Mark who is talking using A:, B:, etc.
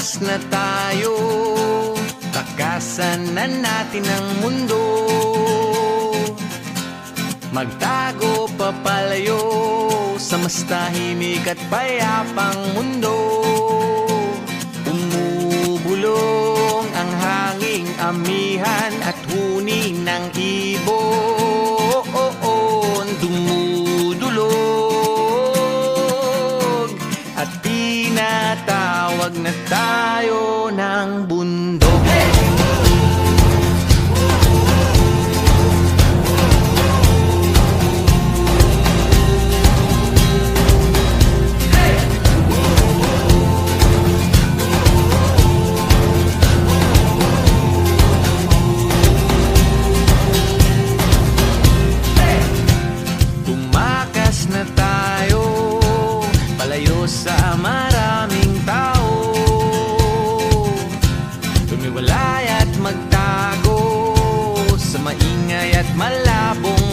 A: Tumakas na tayo, takasan na natin ang mundo. Magtago papalayo sa mas tahimik at payapang mundo. Umubulong ang hanging amihan at huni ng ibon. Dumudulog at tinatawag na tayo ng bundok. Tumakas na tayo, palayo sa maraming tao. Tumiwalay at magtago sa maingay at malabong